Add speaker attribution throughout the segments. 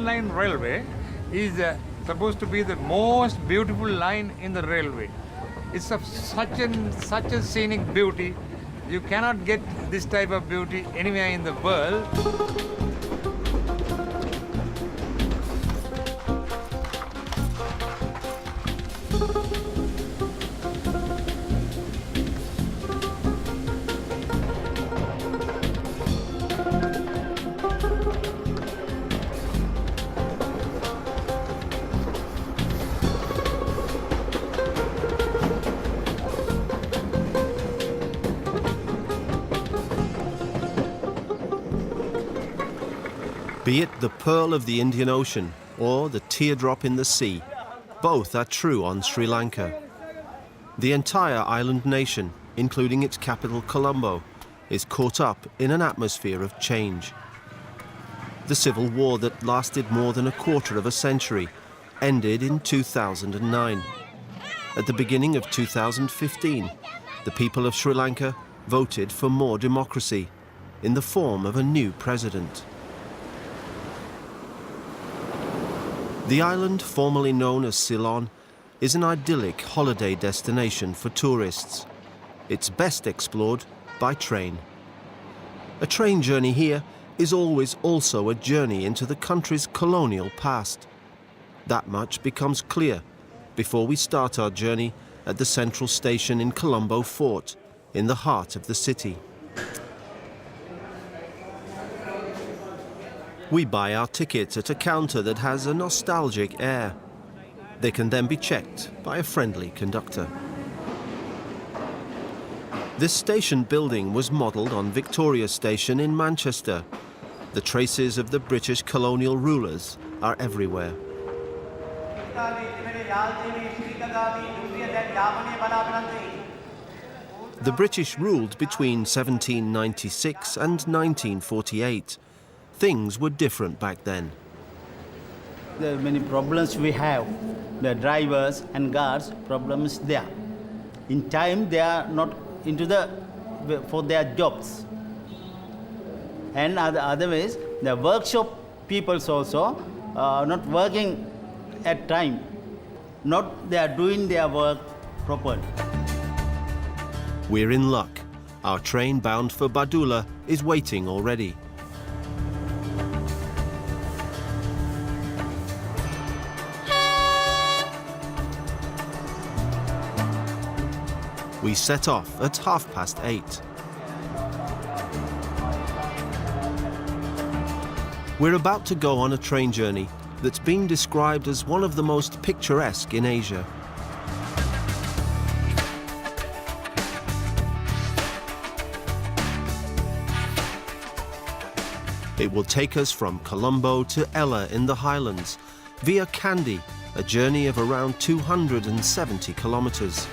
Speaker 1: Northern Line Railway is supposed to be the most beautiful line in the railway. It's of such a scenic beauty. You cannot get this type of beauty anywhere in the world.
Speaker 2: Be it the pearl of the Indian Ocean or the teardrop in the sea, both are true on Sri Lanka. The entire island nation, including its capital Colombo, is caught up in an atmosphere of change. The civil war that lasted more than a quarter of a century ended in 2009. At the beginning of 2015, the people of Sri Lanka voted for more democracy in the form of a new president. The island, formerly known as Ceylon, is an idyllic holiday destination for tourists. It's best explored by train. A train journey here is always also a journey into the country's colonial past. That much becomes clear before we start our journey at the central station in Colombo Fort, in the heart of the city. We buy our tickets at a counter that has a nostalgic air. They can then be checked by a friendly conductor. This station building was modelled on Victoria Station in Manchester. The traces of the British colonial rulers are everywhere. The British ruled between 1796 and 1948. Things were different back then.
Speaker 3: There are many problems we have. The drivers and guards, problems there. In time, they are not into for their jobs. And other ways, the workshop peoples also not working at time. Not they are doing their work properly.
Speaker 2: We're in luck. Our train bound for Badula is waiting already. We set off at 8:30. We're about to go on a train journey that's been described as one of the most picturesque in Asia. It will take us from Colombo to Ella in the highlands, via Kandy, a journey of around 270 kilometers.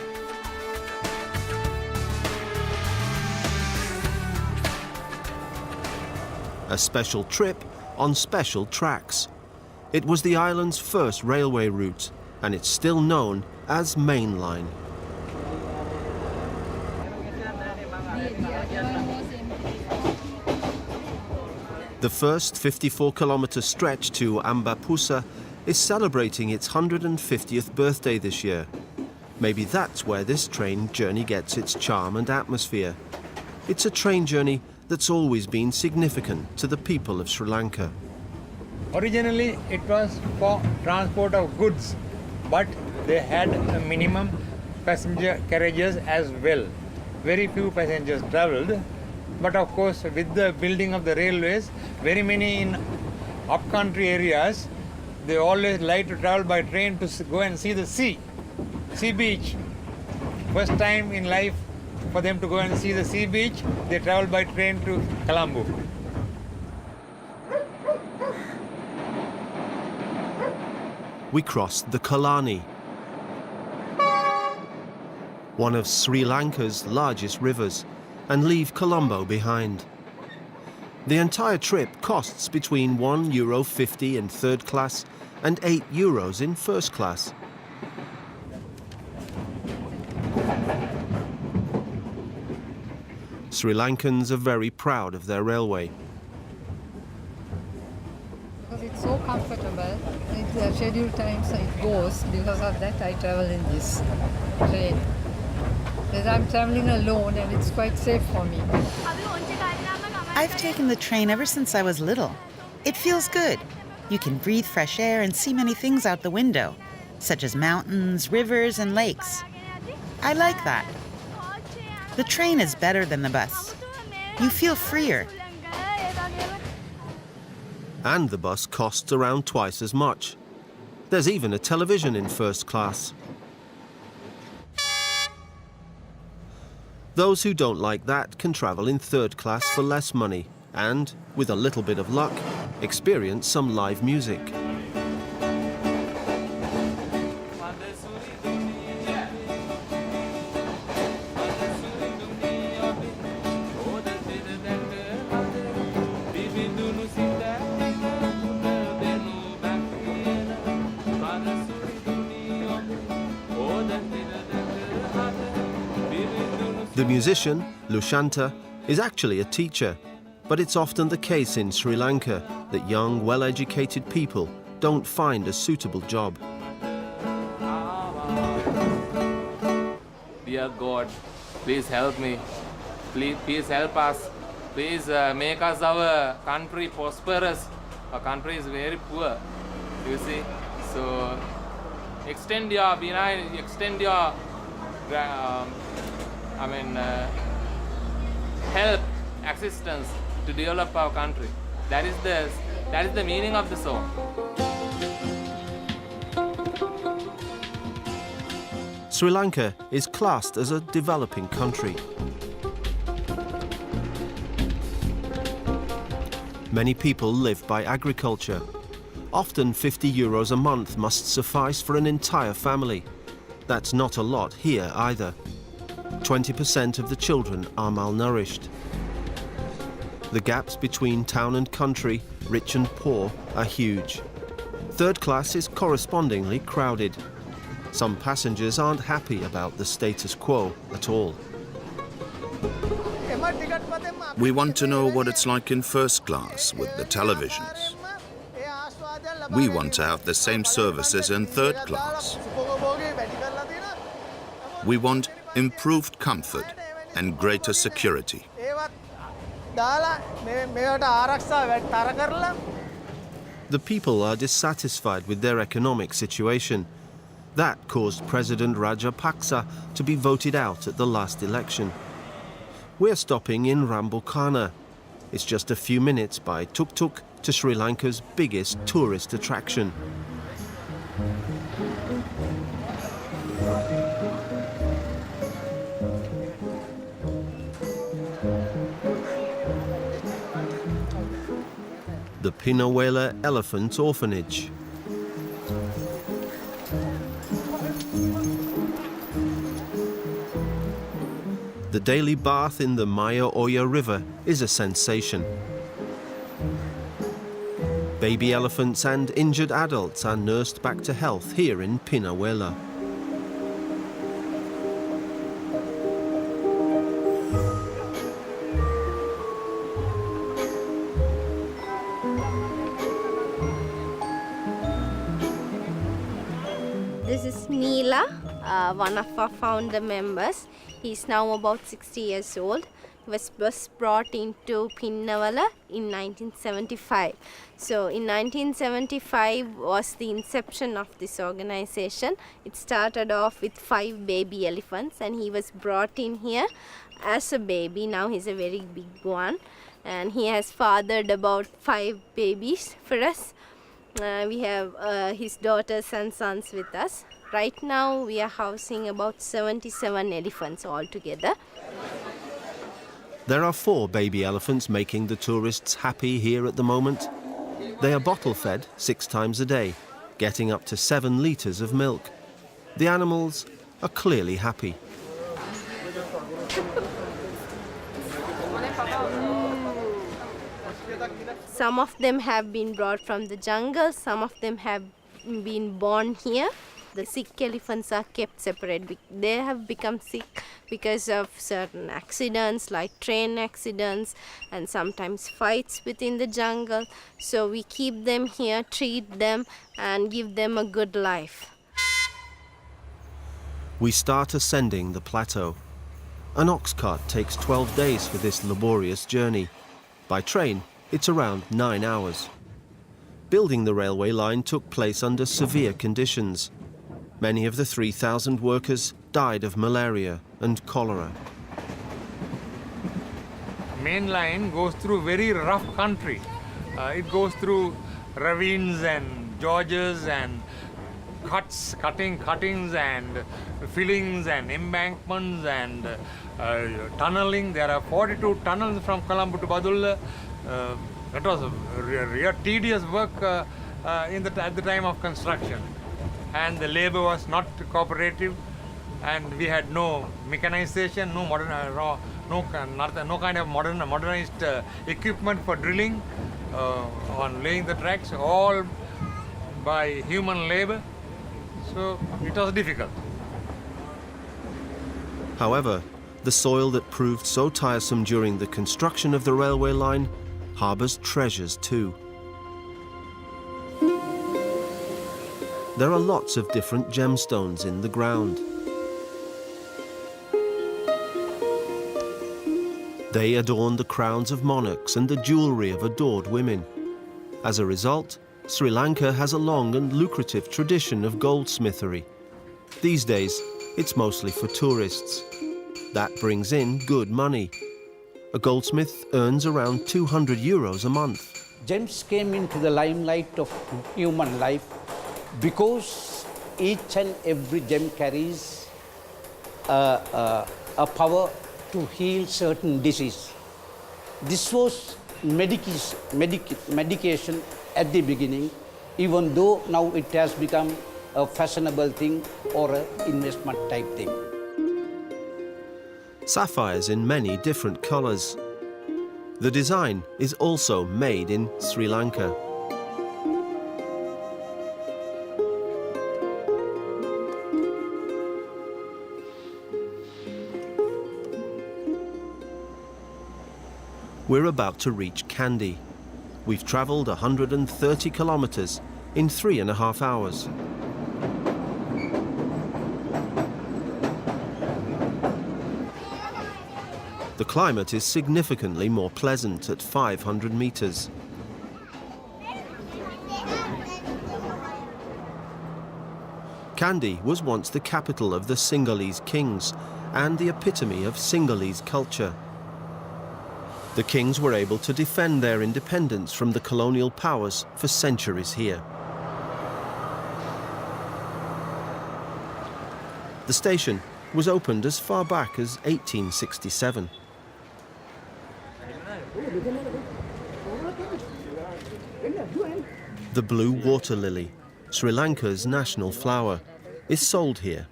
Speaker 2: A special trip on special tracks. It was the island's first railway route, and it's still known as Main Line. The first 54-kilometer stretch to Ambapusa is celebrating its 150th birthday this year. Maybe that's where this train journey gets its charm and atmosphere. It's a train journey that's always been significant to the people of Sri Lanka.
Speaker 1: Originally, it was for transport of goods, but they had a minimum passenger carriages as well. Very few passengers travelled, but of course, with the building of the railways, very many in upcountry areas, they always like to travel by train to go and see the sea beach. First time in life for them to go and see the sea beach, they travel by train to Colombo.
Speaker 2: We crossed the Kalani, one of Sri Lanka's largest rivers, and leave Colombo behind. The entire trip costs between €1.50 in third class and €8 in first class. Sri Lankans are very proud of their railway.
Speaker 4: Because so comfortable. It's scheduled times it goes. Because of that, I travel in this train. Because I'm traveling alone and it's quite safe for me.
Speaker 5: I've taken the train ever since I was little. It feels good. You can breathe fresh air and see many things out the window, such as mountains, rivers, and lakes. I like that. The train is better than the bus. You feel freer.
Speaker 2: And the bus costs around twice as much. There's even a television in first class. Those who don't like that can travel in third class for less money and, with a little bit of luck, experience some live music. The musician, Lushanta, is actually a teacher, but it's often the case in Sri Lanka that young, well-educated people don't find a suitable job.
Speaker 6: Dear God, please help me. Please help us. Please make us our country prosperous. Our country is very poor, you see. So extend your benign, extend your help, assistance to develop our country. That is the meaning of the song.
Speaker 2: Sri Lanka is classed as a developing country. Many people live by agriculture. Often €50 a month must suffice for an entire family. That's not a lot here either. 20% of the children are malnourished. The gaps between town and country, rich and poor, are huge. Third class is correspondingly crowded. Some passengers aren't happy about the status quo at all.
Speaker 7: We want to know what it's like in first class with the televisions. We want to have the same services in third class. We want improved comfort and greater security.
Speaker 2: The people are dissatisfied with their economic situation. That caused President Rajapaksa to be voted out at the last election. We're stopping in Rambukana. It's just a few minutes by tuk-tuk to Sri Lanka's biggest tourist attraction. The Pinawela Elephant Orphanage. The daily bath in the Maya Oya River is a sensation. Baby elephants and injured adults are nursed back to health here in Pinawela.
Speaker 8: This is Neela, one of our founder members. He's now about 60 years old. He was brought into Pinawala in 1975. So in 1975 was the inception of this organization. It started off with 5 baby elephants and he was brought in here as a baby. Now he's a very big one and he has fathered about 5 babies for us. We have his daughters and sons with us. Right now we are housing about 77 elephants altogether.
Speaker 2: There are 4 baby elephants making the tourists happy here at the moment. They are bottle fed 6 times a day, getting up to 7 litres of milk. The animals are clearly happy.
Speaker 8: Some of them have been brought from the jungle, some of them have been born here. the sick elephants are kept separate. They have become sick because of certain accidents like train accidents and sometimes fights within the jungle. So we keep them here, treat them and give them a good life.
Speaker 2: We start ascending the plateau. An ox cart takes 12 days for this laborious journey. By train, it's around 9 hours. Building the railway line took place under severe conditions. Many of the 3,000 workers died of malaria and cholera.
Speaker 1: Main line goes through very rough country. It goes through ravines and gorges and cuttings and fillings and embankments and tunneling. There are 42 tunnels from Colombo to Badulla. That was a real tedious work at the time of construction, and the labor was not cooperative, and we had no mechanization, no kind of modernized equipment for drilling, on laying the tracks, all by human labor. So it was difficult.
Speaker 2: However, the soil that proved so tiresome during the construction of the railway line harbours treasures too. There are lots of different gemstones in the ground. They adorn the crowns of monarchs and the jewellery of adored women. As a result, Sri Lanka has a long and lucrative tradition of goldsmithery. These days, it's mostly for tourists. That brings in good money. A goldsmith earns around €200 a month.
Speaker 9: Gems came into the limelight of human life because each and every gem carries a power to heal certain disease. This was medication at the beginning, even though now it has become a fashionable thing or an investment type thing.
Speaker 2: Sapphires in many different colours. The design is also made in Sri Lanka. We're about to reach Kandy. We've travelled 130 kilometres in 3.5 hours. The climate is significantly more pleasant at 500 metres. Kandy was once the capital of the Singhalese kings and the epitome of Singhalese culture. The kings were able to defend their independence from the colonial powers for centuries here. The station was opened as far back as 1867. The blue water lily, Sri Lanka's national flower, is sold here.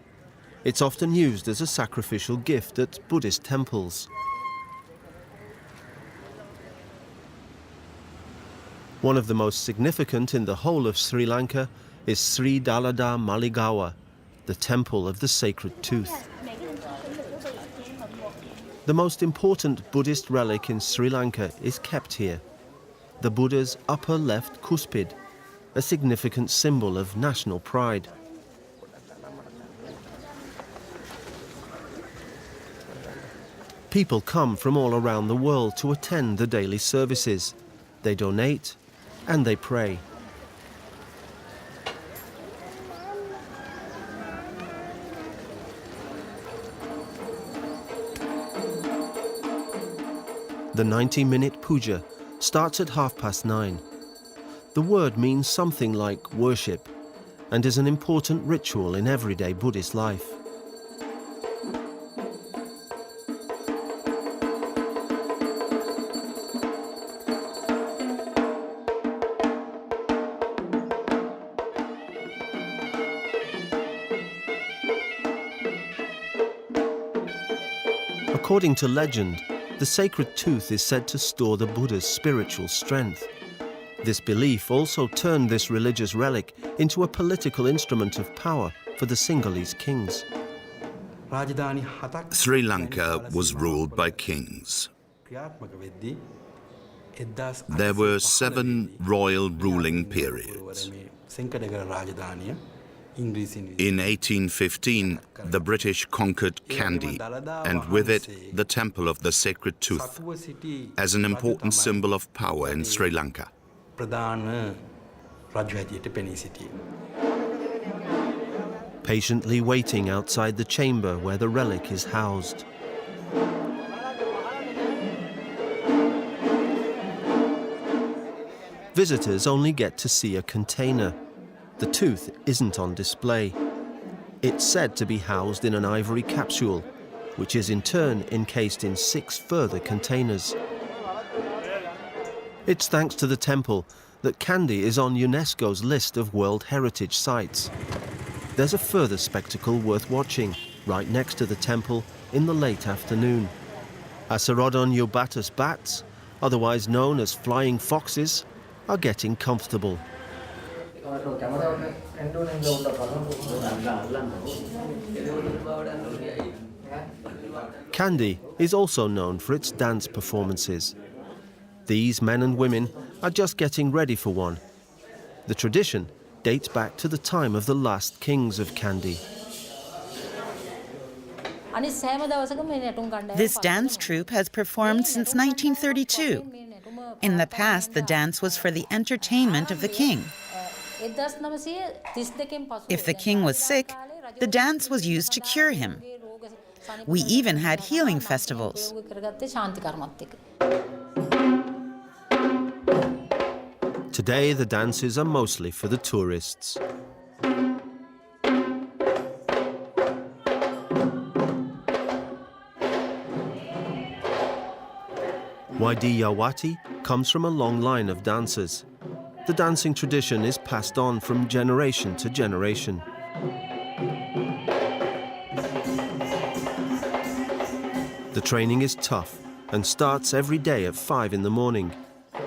Speaker 2: It's often used as a sacrificial gift at Buddhist temples. One of the most significant in the whole of Sri Lanka is Sri Dalada Maligawa, the temple of the sacred tooth. The most important Buddhist relic in Sri Lanka is kept here, the Buddha's upper left cuspid, a significant symbol of national pride. People come from all around the world to attend the daily services. They donate and they pray. The 90-minute puja starts at 9:30. The word means something like worship and is an important ritual in everyday Buddhist life. According to legend, the sacred tooth is said to store the Buddha's spiritual strength. This belief also turned this religious relic into a political instrument of power for the Singhalese kings.
Speaker 7: Sri Lanka was ruled by kings. There were 7 royal ruling periods. In 1815, the British conquered Kandy, and with it, the Temple of the Sacred Tooth, as an important symbol of power in Sri Lanka.
Speaker 2: Patiently waiting outside the chamber where the relic is housed. Visitors only get to see a container. The tooth isn't on display. It's said to be housed in an ivory capsule, which is in turn encased in 6 further containers. It's thanks to the temple that Kandy is on UNESCO's list of World Heritage Sites. There's a further spectacle worth watching, right next to the temple in the late afternoon. Asarodon ubatus bats, otherwise known as flying foxes, are getting comfortable. Kandy is also known for its dance performances. These men and women are just getting ready for one. The tradition dates back to the time of the last kings of Kandy.
Speaker 5: This dance troupe has performed since 1932. In the past, the dance was for the entertainment of the king. If the king was sick, the dance was used to cure him. We even had healing festivals.
Speaker 2: Today, the dances are mostly for the tourists. Waidiyawati comes from a long line of dancers. The dancing tradition is passed on from generation to generation. The training is tough and starts every day at 5 in the morning.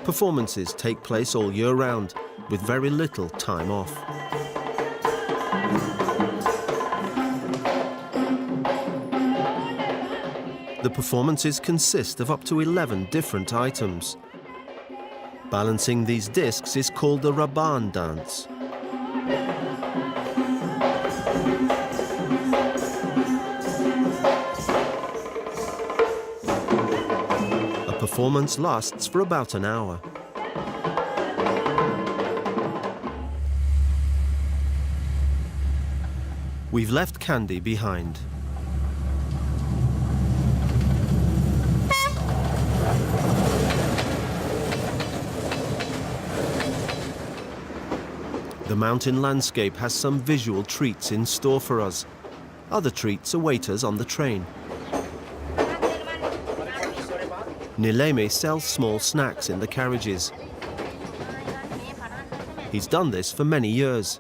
Speaker 2: Performances take place all year round, with very little time off. The performances consist of up to 11 different items. Balancing these discs is called the Raban dance. A performance lasts for about an hour. We've left Kandy behind. The mountain landscape has some visual treats in store for us. Other treats await us on the train. Nileme sells small snacks in the carriages. He's done this for many years.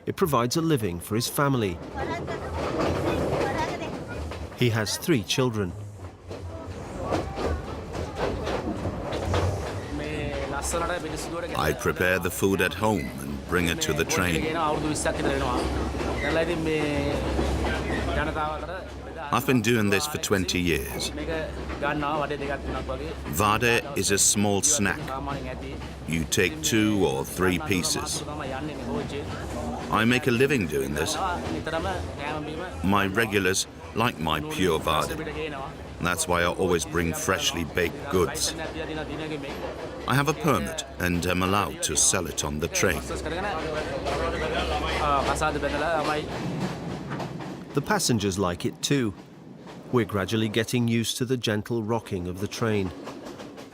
Speaker 2: It provides a living for his family. He has 3 children.
Speaker 7: I prepare the food at home and bring it to the train. I've been doing this for 20 years. Vade is a small snack. You take 2 or 3 pieces. I make a living doing this. My regulars like my pure vade. That's why I always bring freshly baked goods. I have a permit and am allowed to sell it on the train.
Speaker 2: The passengers like it too. We're gradually getting used to the gentle rocking of the train.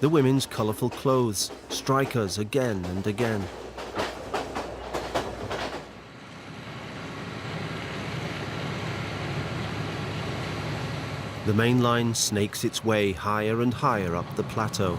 Speaker 2: The women's colourful clothes strike us again and again. The main line snakes its way higher and higher up the plateau.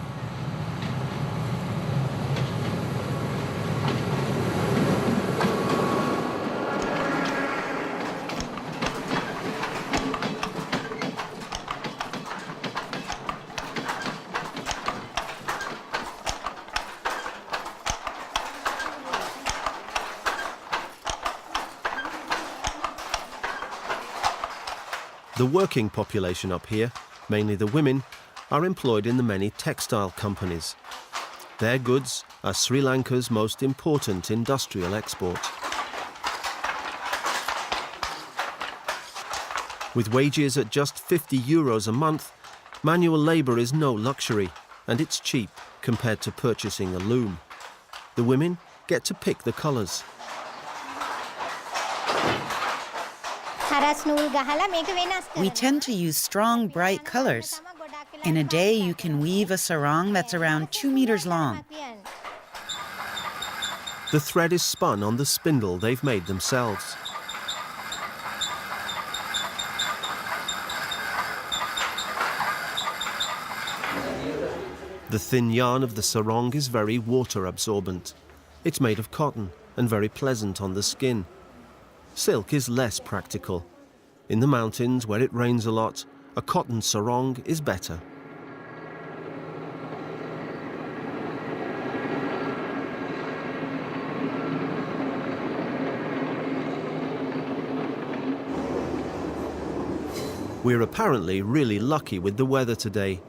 Speaker 2: The working population up here, mainly the women, are employed in the many textile companies. Their goods are Sri Lanka's most important industrial export. With wages at just €50 a month, manual labour is no luxury, and it's cheap compared to purchasing a loom. The women get to pick the colours.
Speaker 5: We tend to use strong, bright colors. In a day, you can weave a sarong that's around 2 meters long.
Speaker 2: The thread is spun on the spindle they've made themselves. The thin yarn of the sarong is very water absorbent. It's made of cotton and very pleasant on the skin. Silk is less practical. In the mountains, where it rains a lot, a cotton sarong is better. We're apparently really lucky with the weather today.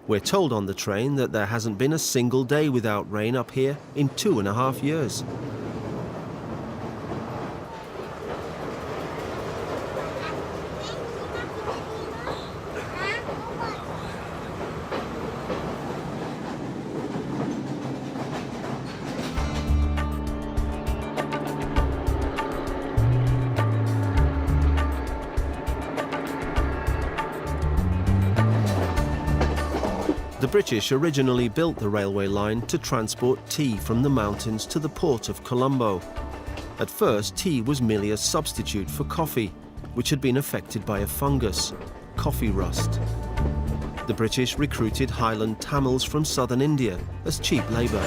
Speaker 2: We're told on the train that there hasn't been a single day without rain up here in 2.5 years. The British originally built the railway line to transport tea from the mountains to the port of Colombo. At first, tea was merely a substitute for coffee, which had been affected by a fungus, coffee rust. The British recruited highland Tamils from southern India as cheap labour.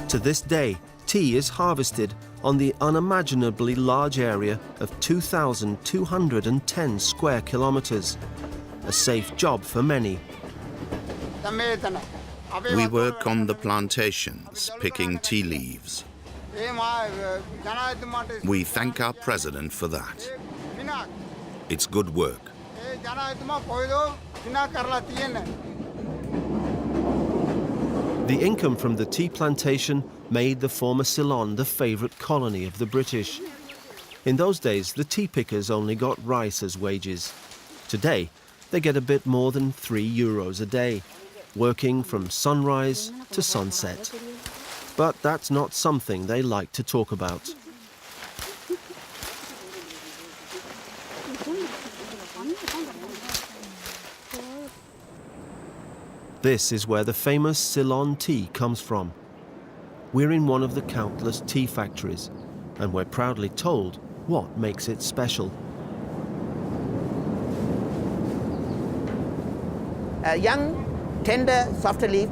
Speaker 2: To this day, tea is harvested on the unimaginably large area of 2,210 square kilometres, a safe job for many.
Speaker 7: We work on the plantations, picking tea leaves. We thank our president for that. It's good work.
Speaker 2: The income from the tea plantation made the former Ceylon the favourite colony of the British. In those days, the tea pickers only got rice as wages. Today, they get a bit more than €3 a day, working from sunrise to sunset. But that's not something they like to talk about. This is where the famous Ceylon tea comes from. We're in one of the countless tea factories, and we're proudly told what makes it special.
Speaker 10: A young, tender, softer leaf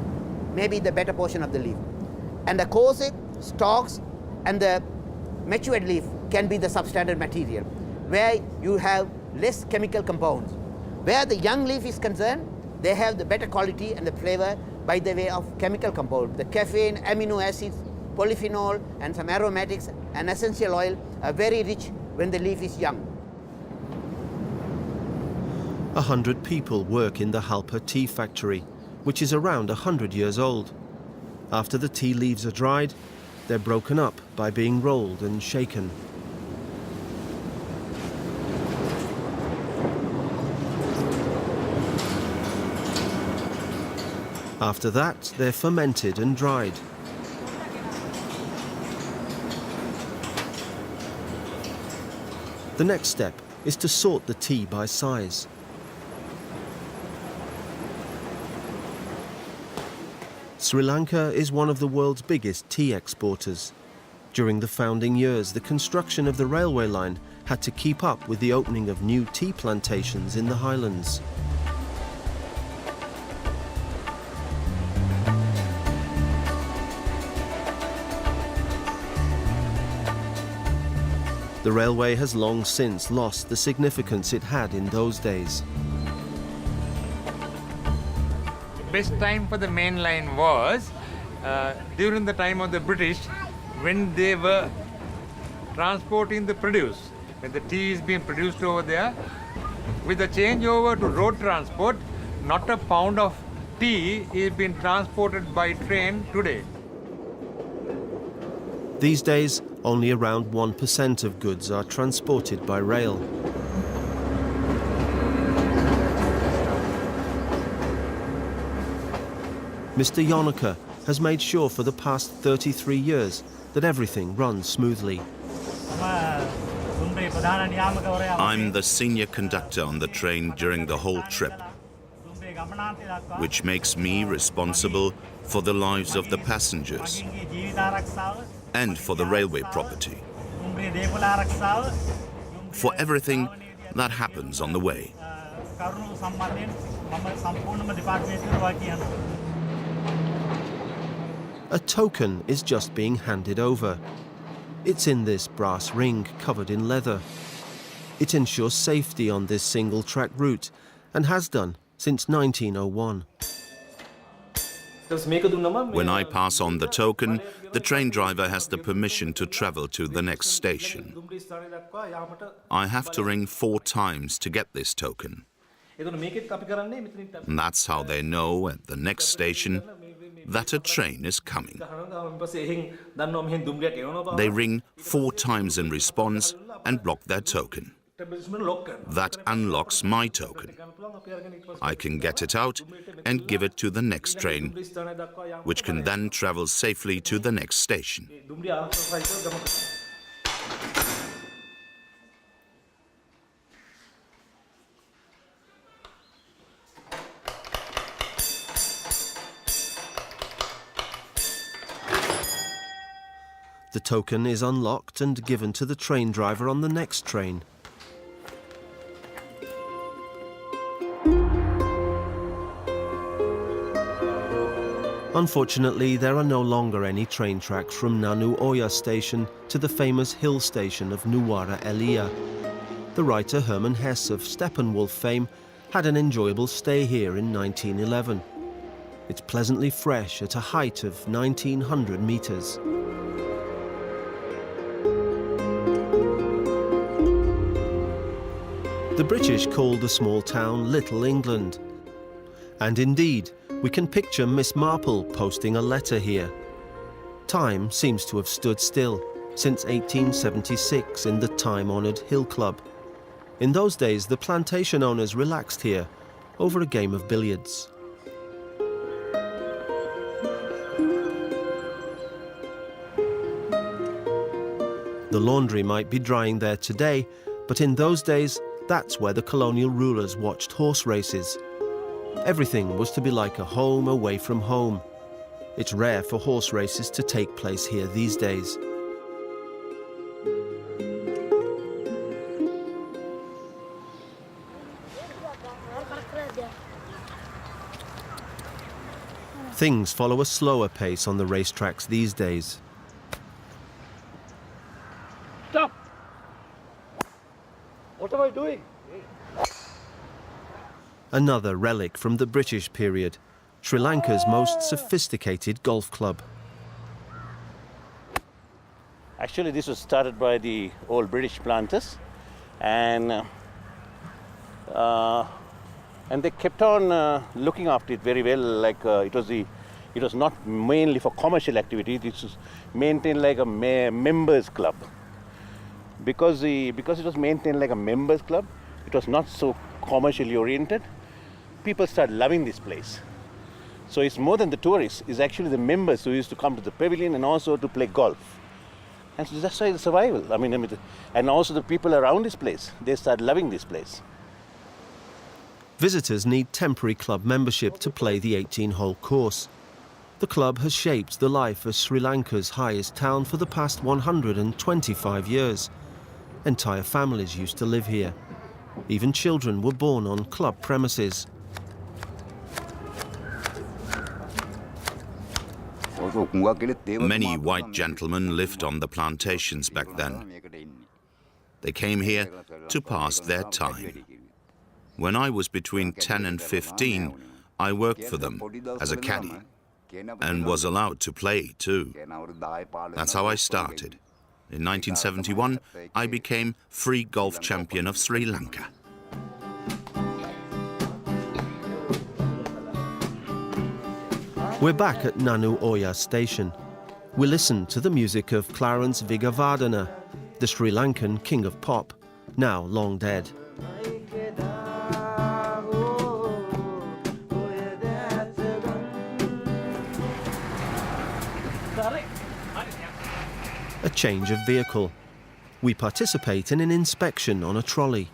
Speaker 10: may be the better portion of the leaf. And the coarse stalks and the matured leaf can be the substandard material, where you have less chemical compounds. Where the young leaf is concerned, they have the better quality and the flavor by the way of chemical compound. The caffeine, amino acids, polyphenol, and some aromatics and essential oil are very rich when the leaf is young.
Speaker 2: 100 people work in the Halpa tea factory, which is around 100 years old. After the tea leaves are dried, they're broken up by being rolled and shaken. After that, they're fermented and dried. The next step is to sort the tea by size. Sri Lanka is one of the world's biggest tea exporters. During the founding years, the construction of the railway line had to keep up with the opening of new tea plantations in the highlands. The railway has long since lost the significance it had in those days.
Speaker 1: best time for the main line was during the time of the British, when they were transporting the produce. When the tea is being produced over there, with the changeover to road transport, not a pound of tea is being transported by train today.
Speaker 2: These days, only around 1% of goods are transported by rail. Mr. Yonaka has made sure for the past 33 years that everything runs smoothly.
Speaker 7: I'm the senior conductor on the train during the whole trip, which makes me responsible for the lives of the passengers and for the railway property, for everything that happens on the way.
Speaker 2: A token is just being handed over. It's in this brass ring covered in leather. It ensures safety on this single-track route and has done since 1901.
Speaker 7: When I pass on the token, the train driver has the permission to travel to the next station. I have to ring 4 times to get this token. And that's how they know at the next station that a train is coming. They ring 4 times in response and block their token. That unlocks my token. I can get it out and give it to the next train, which can then travel safely to the next station.
Speaker 2: The token is unlocked and given to the train driver on the next train. Unfortunately, there are no longer any train tracks from Nuwara station to the famous hill station of Nuwara Eliya. The writer Hermann Hesse of Steppenwolf fame had an enjoyable stay here in 1911. It's pleasantly fresh at a height of 1,900 meters. The British called the small town Little England. And indeed, we can picture Miss Marple posting a letter here. Time seems to have stood still since 1876 in the time-honoured Hill Club. In those days, the plantation owners relaxed here over a game of billiards. The laundry might be drying there today, but in those days, that's where the colonial rulers watched horse races. Everything was to be like a home away from home. It's rare for horse races to take place here these days. Things follow a slower pace on the racetracks these days.
Speaker 9: Stop! What am I doing?
Speaker 2: Another relic from the British period, Sri Lanka's most sophisticated golf club.
Speaker 11: Actually, this was started by the old British planters, and they kept on looking after it very well. Like it was not mainly for commercial activity. This was maintained like a members club. Because it was maintained like a members club, it was not so commercially oriented. People started loving this place. So it's more than the tourists, it's actually the members who used to come to the pavilion and also to play golf. And so that's why the survival. And also the people around this place, they started loving this place.
Speaker 2: Visitors need temporary club membership to play the 18-hole course. The club has shaped the life of Sri Lanka's highest town for the past 125 years. Entire families used to live here. Even children were born on club premises.
Speaker 7: Many white gentlemen lived on the plantations back then. They came here to pass their time. When I was between 10 and 15, I worked for them as a caddy and was allowed to play too. That's how I started. In 1971, I became free golf champion of Sri Lanka.
Speaker 2: We're back at Nanu Oya station. We listen to the music of Clarence Vigavardhana, the Sri Lankan king of pop, now long dead. A change of vehicle. We participate in an inspection on a trolley.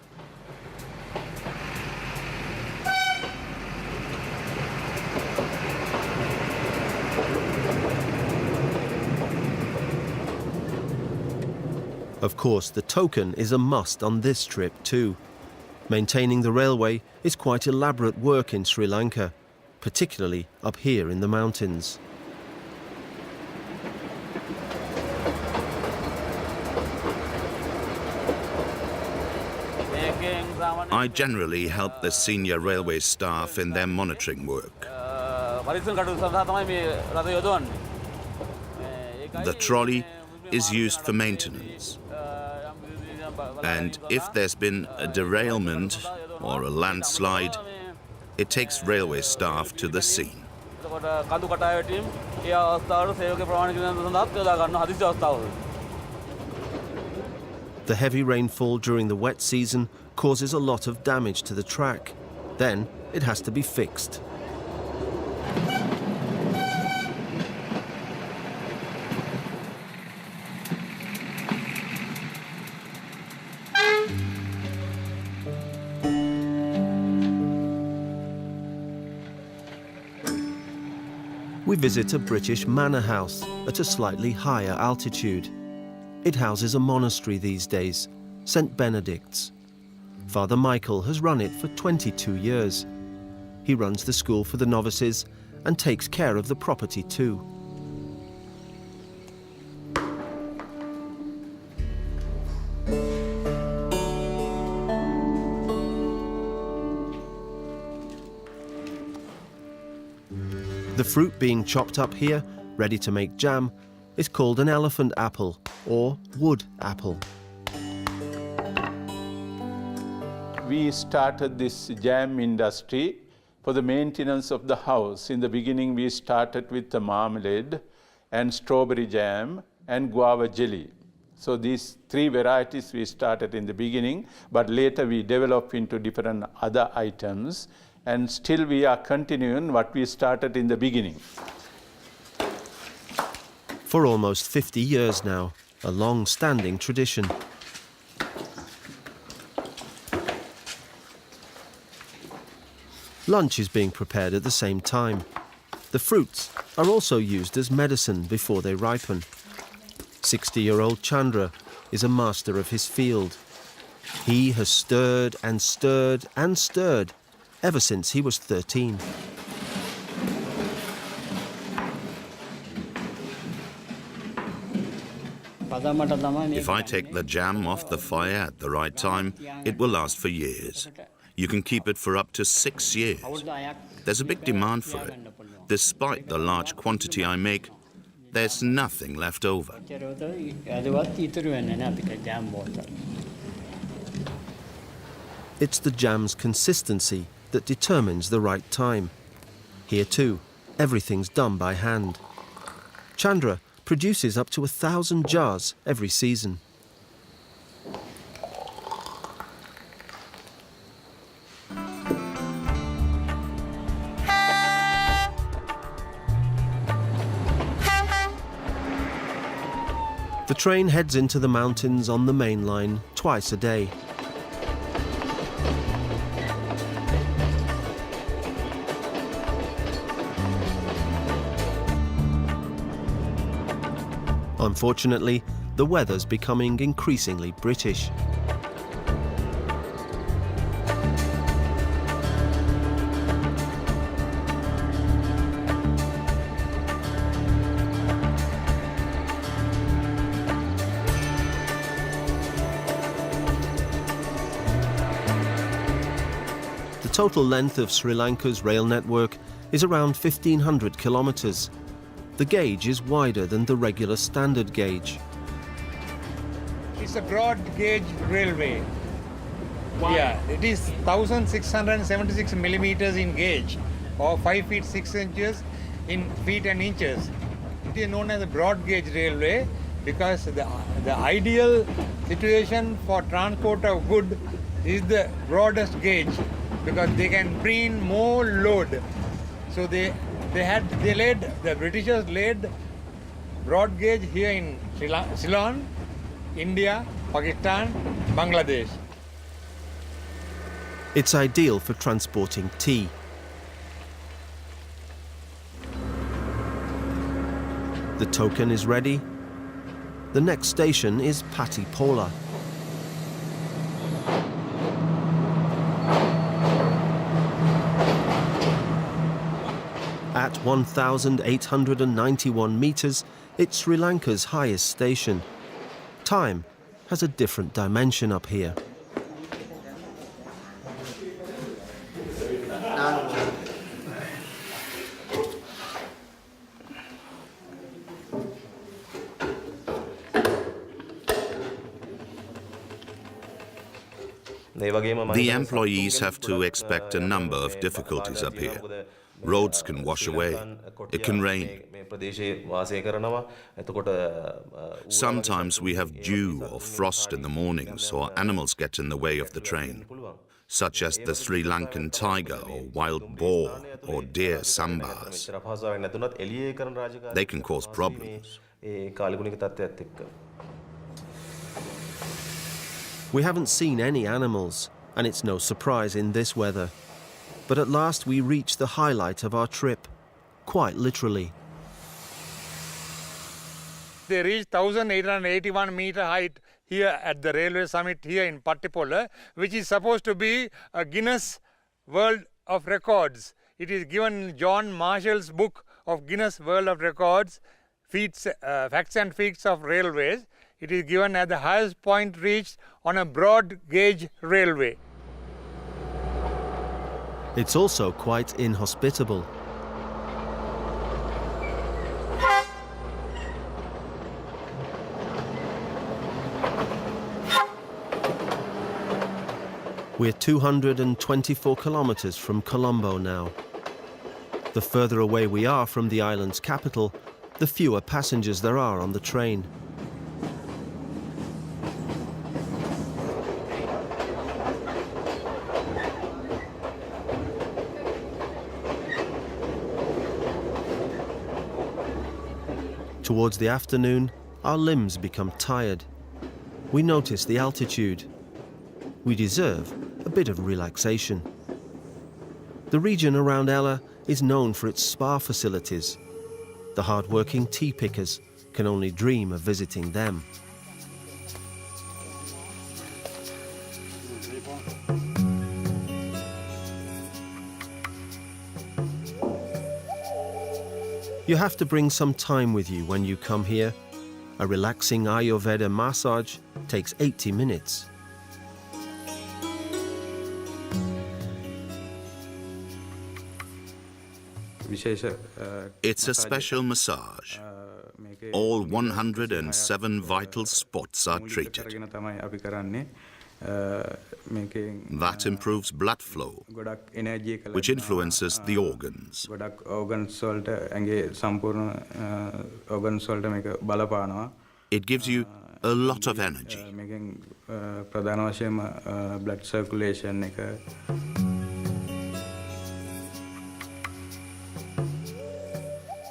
Speaker 2: Of course, the token is a must on this trip too. Maintaining the railway is quite elaborate work in Sri Lanka, particularly up here in the mountains.
Speaker 7: I generally help the senior railway staff in their monitoring work. The trolley is used for maintenance. And if there's been a derailment or a landslide, it takes railway staff to the scene.
Speaker 2: The heavy rainfall during the wet season causes a lot of damage to the track. Then it has to be fixed. We visit a British manor house at a slightly higher altitude. It houses a monastery these days, St. Benedict's. Father Michael has run it for 22 years. He runs the school for the novices and takes care of the property too. The fruit being chopped up here, ready to make jam, is called an elephant apple or wood apple.
Speaker 12: We started this jam industry for the maintenance of the house. In the beginning, we started with the marmalade and strawberry jam and guava jelly. So these three varieties we started in the beginning, but later we developed into different other items. And still we are continuing what we started in the beginning.
Speaker 2: For almost 50 years now, a long-standing tradition. Lunch is being prepared at the same time. The fruits are also used as medicine before they ripen. 60-year-old Chandra is a master of his field. He has stirred and stirred and stirred ever since he was 13.
Speaker 7: If I take the jam off the fire at the right time, it will last for years. You can keep it for up to 6 years. There's a big demand for it. Despite the large quantity I make, there's nothing left over.
Speaker 2: It's the jam's consistency that determines the right time. Here too, everything's done by hand. Chandra produces up to 1,000 jars every season. The train heads into the mountains on the main line twice a day. Unfortunately, the weather's becoming increasingly British. The total length of Sri Lanka's rail network is around 1,500 kilometers. The gauge is wider than the regular standard gauge.
Speaker 1: It's a broad gauge railway. Yeah, it is 1,676 millimeters in gauge, or 5 feet 6 inches in feet and inches. It is known as a broad gauge railway because the ideal situation for transport of goods is the broadest gauge because they can bring in more load. So the Britishers laid broad gauge here in Ceylon, India, Pakistan, Bangladesh.
Speaker 2: It's ideal for transporting tea. The token is ready. The next station is Patipola. At 1,891 meters, it's Sri Lanka's highest station. Time has a different dimension up here.
Speaker 7: The employees have to expect a number of difficulties up here. Roads can wash away. It can rain. Sometimes we have dew or frost in the mornings, or animals get in the way of the train, such as the Sri Lankan tiger or wild boar or deer sambars. They can cause problems.
Speaker 2: We haven't seen any animals, and it's no surprise in this weather. But at last we reach the highlight of our trip, quite literally.
Speaker 1: They reached 1,881 meter height here at the railway summit here in Patipola, which is supposed to be a Guinness World of Records. It is given in John Marshall's book of Guinness World of Records, Facts and Feats of Railways. It is given at the highest point reached on a broad gauge railway.
Speaker 2: It's also quite inhospitable. We're 224 kilometers from Colombo now. The further away we are from the island's capital, the fewer passengers there are on the train. Towards the afternoon, our limbs become tired. We notice the altitude. We deserve a bit of relaxation. The region around Ella is known for its spa facilities. The hard-working tea pickers can only dream of visiting them. You have to bring some time with you when you come here. A relaxing Ayurveda massage takes 80 minutes.
Speaker 7: It's a special massage. All 107 vital spots are treated. That improves blood flow, which influences the organs. It gives you a lot of energy.
Speaker 13: blood circulation.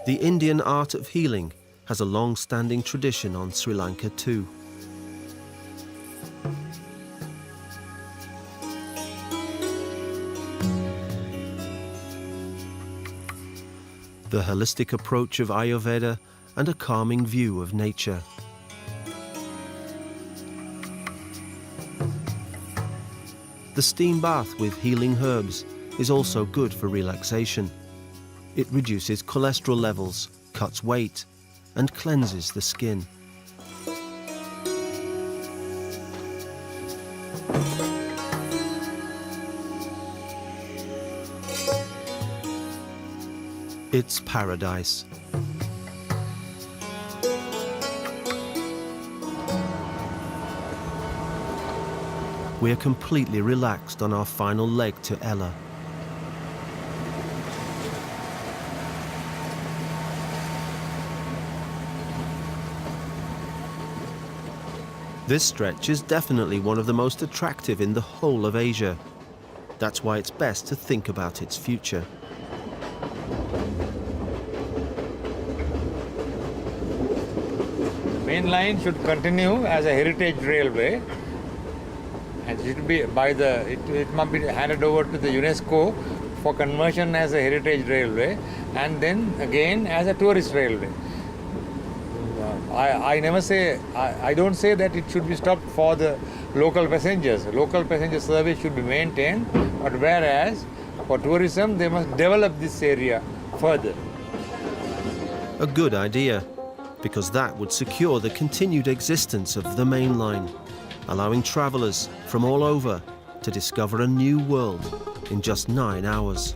Speaker 2: The Indian art of healing has a long-standing tradition on Sri Lanka too. The holistic approach of Ayurveda and a calming view of nature. The steam bath with healing herbs is also good for relaxation. It reduces cholesterol levels, cuts weight, and cleanses the skin. It's paradise. We're completely relaxed on our final leg to Ella. This stretch is definitely one of the most attractive in the whole of Asia. That's why it's best to think about its future.
Speaker 1: Main line should continue as a heritage railway, and it should be it must be handed over to the UNESCO for conversion as a heritage railway, and then again as a tourist railway. I don't say that it should be stopped for the local passengers. Local passenger service should be maintained, but whereas for tourism they must develop this area further.
Speaker 2: A good idea, because that would secure the continued existence of the main line, allowing travellers from all over to discover a new world in just 9 hours.